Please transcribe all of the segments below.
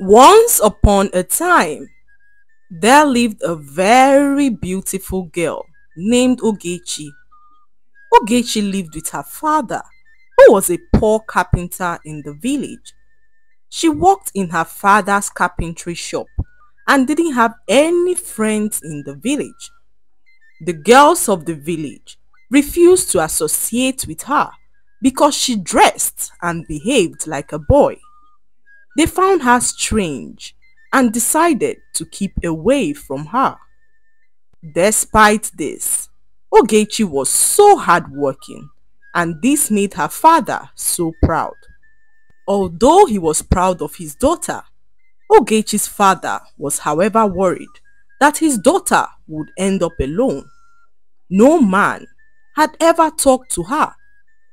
Once upon a time, there lived a very beautiful girl named Ogechi. Ogechi lived with her father, who was a poor carpenter in the village. She worked in her father's carpentry shop and didn't have any friends in the village. The girls of the village refused to associate with her because she dressed and behaved like a boy. They found her strange and decided to keep away from her. Despite this, Ogechi was so hardworking, and this made her father so proud. Although he was proud of his daughter, Ogechi's father was however worried that his daughter would end up alone. No man had ever talked to her,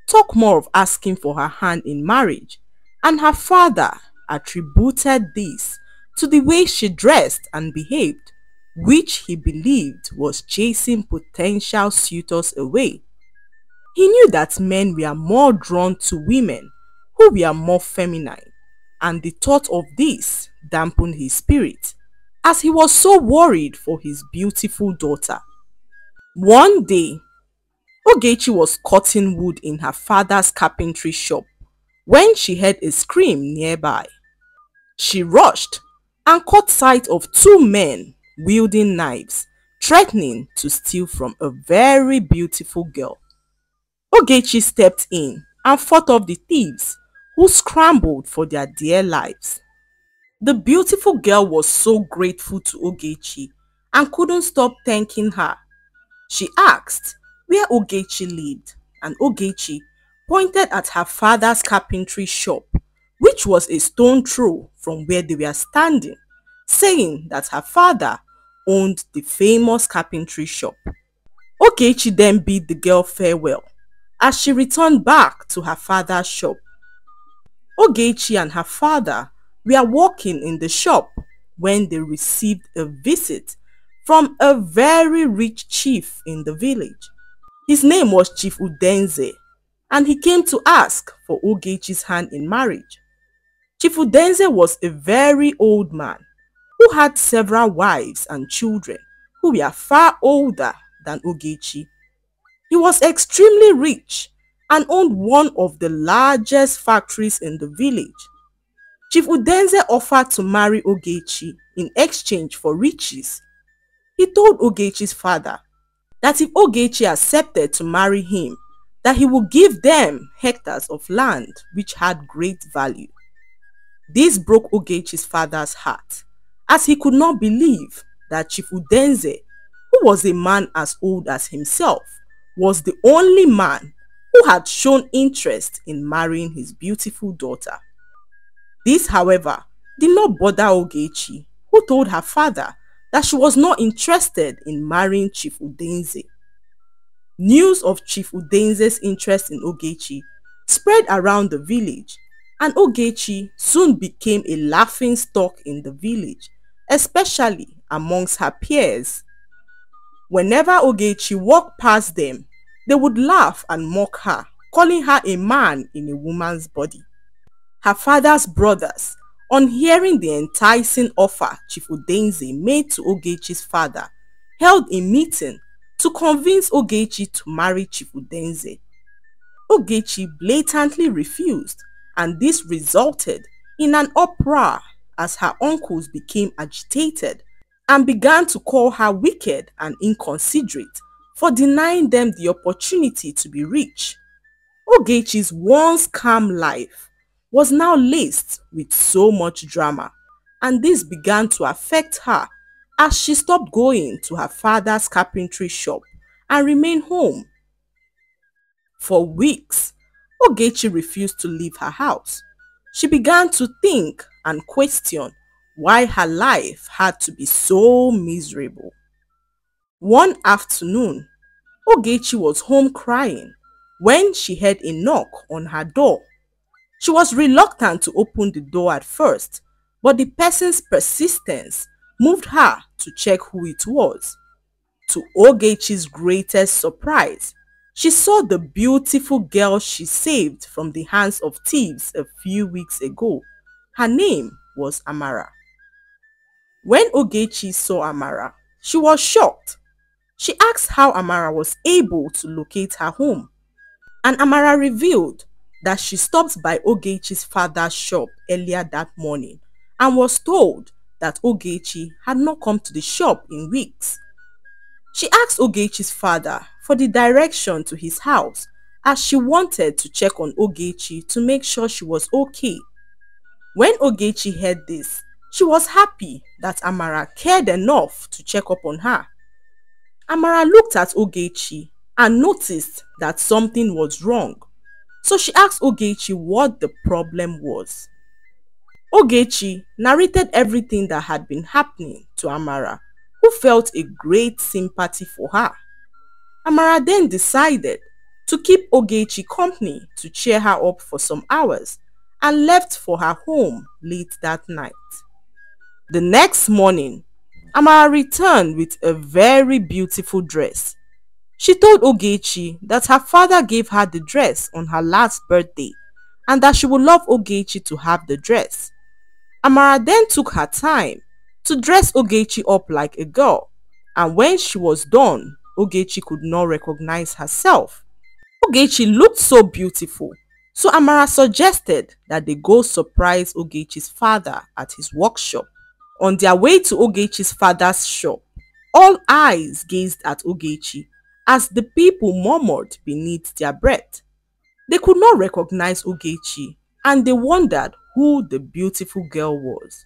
talk more of asking for her hand in marriage, and her father attributed this to the way she dressed and behaved, which he believed was chasing potential suitors away. He knew that men were more drawn to women who were more feminine, and the thought of this dampened his spirit as he was so worried for his beautiful daughter. One day, Ogechi was cutting wood in her father's carpentry shop when she heard a scream nearby. She rushed and caught sight of two men wielding knives, threatening to steal from a very beautiful girl. Ogechi stepped in and fought off the thieves, who scrambled for their dear lives. The beautiful girl was so grateful to Ogechi and couldn't stop thanking her. She asked where Ogechi lived, and Ogechi pointed at her father's carpentry shop, which was a stone throw from where they were standing, saying that her father owned the famous carpentry shop. Ogechi then bid the girl farewell as she returned back to her father's shop. Ogechi and her father were walking in the shop when they received a visit from a very rich chief in the village. His name was Chief Udenze, and he came to ask for Ogechi's hand in marriage. Chief Udenze was a very old man who had several wives and children who were far older than Ogechi. He was extremely rich and owned one of the largest factories in the village. Chief Udenze offered to marry Ogechi in exchange for riches. He told Ogechi's father that if Ogechi accepted to marry him, that he would give them hectares of land which had great value. This broke Ogechi's father's heart, as he could not believe that Chief Udenze, who was a man as old as himself, was the only man who had shown interest in marrying his beautiful daughter. This, however, did not bother Ogechi, who told her father that she was not interested in marrying Chief Udenze. News of Chief Udenze's interest in Ogechi spread around the village, and Ogechi soon became a laughing stock in the village, especially amongst her peers. Whenever Ogechi walked past them, they would laugh and mock her, calling her a man in a woman's body. Her father's brothers, on hearing the enticing offer Chief Udenze made to Ogechi's father, held a meeting to convince Ogechi to marry Chief Udenze. Ogechi blatantly refused, and this resulted in an uproar as her uncles became agitated and began to call her wicked and inconsiderate for denying them the opportunity to be rich. Ogechi's once calm life was now laced with so much drama, and this began to affect her as she stopped going to her father's carpentry shop and remained home. For weeks, Ogechi refused to leave her house. She began to think and question why her life had to be so miserable. One afternoon, Ogechi was home crying when she heard a knock on her door. She was reluctant to open the door at first, but the person's persistence moved her to check who it was. To Ogechi's greatest surprise, she saw the beautiful girl she saved from the hands of thieves a few weeks ago. Her name was Amara. When Ogechi saw Amara, she was shocked. She asked how Amara was able to locate her home, and Amara revealed that she stopped by Ogechi's father's shop earlier that morning and was told that Ogechi had not come to the shop in weeks. She asked Ogechi's father for the direction to his house as she wanted to check on Ogechi to make sure she was okay. When Ogechi heard this, she was happy that Amara cared enough to check up on her. Amara looked at Ogechi and noticed that something was wrong, so she asked Ogechi what the problem was. Ogechi narrated everything that had been happening to Amara, who felt a great sympathy for her. Amara then decided to keep Ogechi company to cheer her up for some hours and left for her home late that night. The next morning, Amara returned with a very beautiful dress. She told Ogechi that her father gave her the dress on her last birthday and that she would love Ogechi to have the dress. Amara then took her time to dress Ogechi up like a girl, and when she was done, Ogechi could not recognize herself. Ogechi looked so beautiful, so Amara suggested that they go surprise Ogechi's father at his workshop. On their way to Ogechi's father's shop, all eyes gazed at Ogechi as the people murmured beneath their breath. They could not recognize Ogechi and they wondered who the beautiful girl was.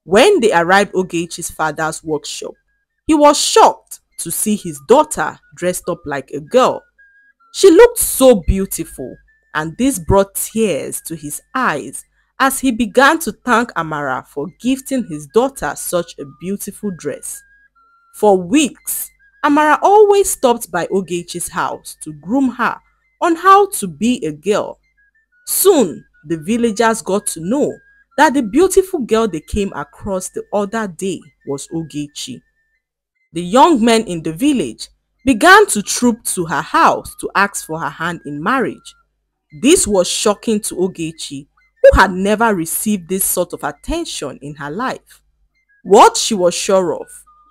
When they arrived at Ogechi's father's workshop, he was shocked to see his daughter dressed up like a girl. She looked so beautiful, and this brought tears to his eyes as he began to thank Amara for gifting his daughter such a beautiful dress. For weeks, Amara always stopped by Ogechi's house to groom her on how to be a girl. Soon, the villagers got to know that the beautiful girl they came across the other day was Ogechi. The young men in the village began to troop to her house to ask for her hand in marriage. This was shocking to Ogechi, who had never received this sort of attention in her life. What she was sure of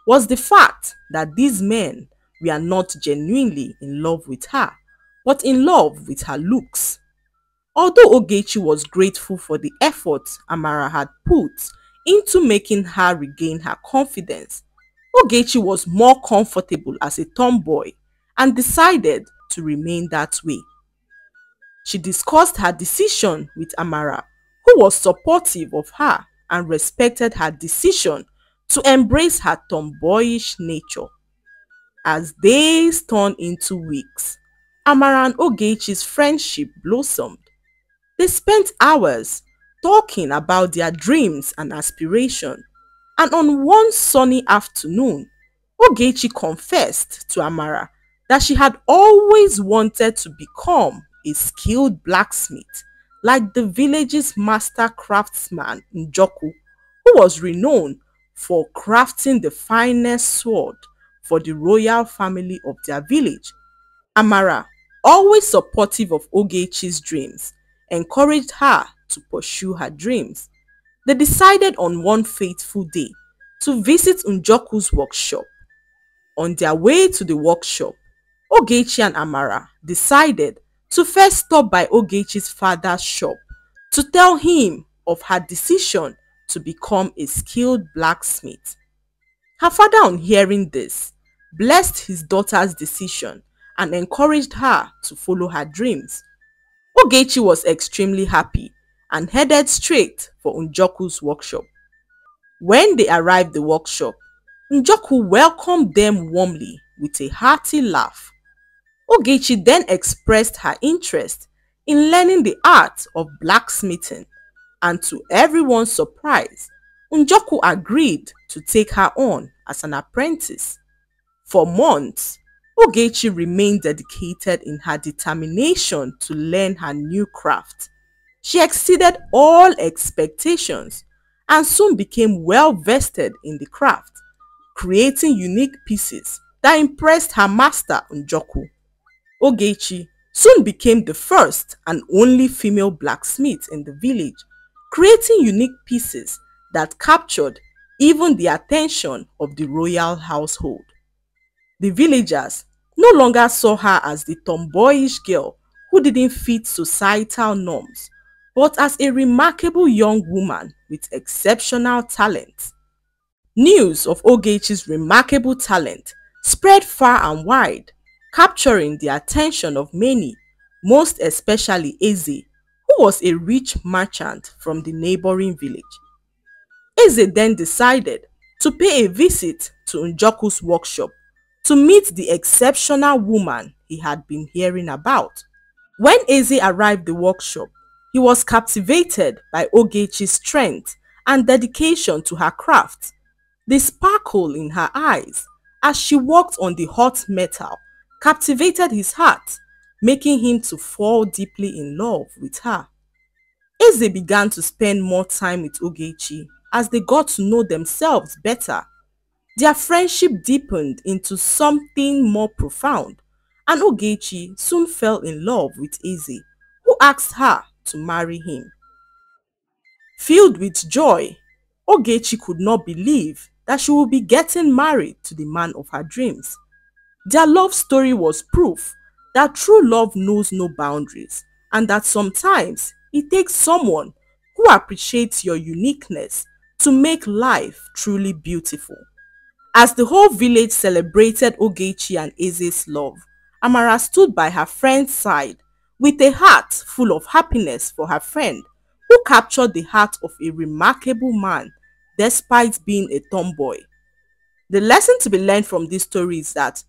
was the fact that these men were not genuinely in love with her, but in love with her looks. Although Ogechi was grateful for the effort Amara had put into making her regain her confidence, Ogechi was more comfortable as a tomboy and decided to remain that way. She discussed her decision with Amara, who was supportive of her and respected her decision to embrace her tomboyish nature. As days turned into weeks, Amara and Ogechi's friendship blossomed. They spent hours talking about their dreams and aspirations, and on one sunny afternoon, Ogechi confessed to Amara that she had always wanted to become a skilled blacksmith like the village's master craftsman Njoku, who was renowned for crafting the finest sword for the royal family of their village. Amara, always supportive of Ogechi's dreams, encouraged her to pursue her dreams. They decided on one fateful day to visit Njoku's workshop. On their way to the workshop, Ogechi and Amara decided to first stop by Ogechi's father's shop to tell him of her decision to become a skilled blacksmith. Her father, on hearing this, blessed his daughter's decision and encouraged her to follow her dreams. Ogechi was extremely happy and headed straight for Njoku's workshop. When they arrived at the workshop, Njoku welcomed them warmly with a hearty laugh. Ogechi then expressed her interest in learning the art of blacksmithing, and to everyone's surprise, Njoku agreed to take her on as an apprentice. For months, Ogechi remained dedicated in her determination to learn her new craft. She exceeded all expectations and soon became well vested in the craft, creating unique pieces that impressed her master Njoku. Ogechi soon became the first and only female blacksmith in the village, creating unique pieces that captured even the attention of the royal household. The villagers no longer saw her as the tomboyish girl who didn't fit societal norms, but as a remarkable young woman with exceptional talent. News of Ogechi's remarkable talent spread far and wide, capturing the attention of many, most especially Eze, who was a rich merchant from the neighboring village. Eze then decided to pay a visit to Njoku's workshop to meet the exceptional woman he had been hearing about. When Eze arrived at the workshop, he was captivated by Ogechi's strength and dedication to her craft. The sparkle in her eyes as she walked on the hot metal captivated his heart, making him to fall deeply in love with her. As they began to spend more time with Ogechi, as they got to know themselves better, their friendship deepened into something more profound, and Ogechi soon fell in love with Eze, who asked her to marry him. Filled with joy, Ogechi could not believe that she would be getting married to the man of her dreams. Their love story was proof that true love knows no boundaries, and that sometimes it takes someone who appreciates your uniqueness to make life truly beautiful. As the whole village celebrated Ogechi and Eze's love, Amara stood by her friend's side with a heart full of happiness for her friend, who captured the heart of a remarkable man despite being a tomboy. The lesson to be learned from this story is that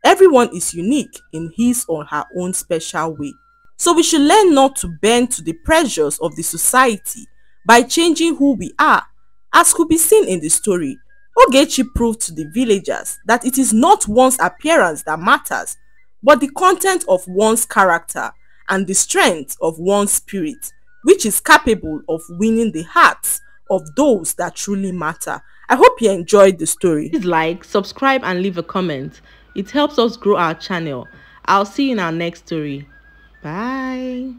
everyone is unique in his or her own special way. So we should learn not to bend to the pressures of the society by changing who we are. As could be seen in the story, Ogechi proved to the villagers that it is not one's appearance that matters, but the content of one's character and the strength of one's spirit, which is capable of winning the hearts of those that truly matter. I hope you enjoyed the story. Please like, subscribe and leave a comment. It helps us grow our channel. I'll see you in our next story. Bye.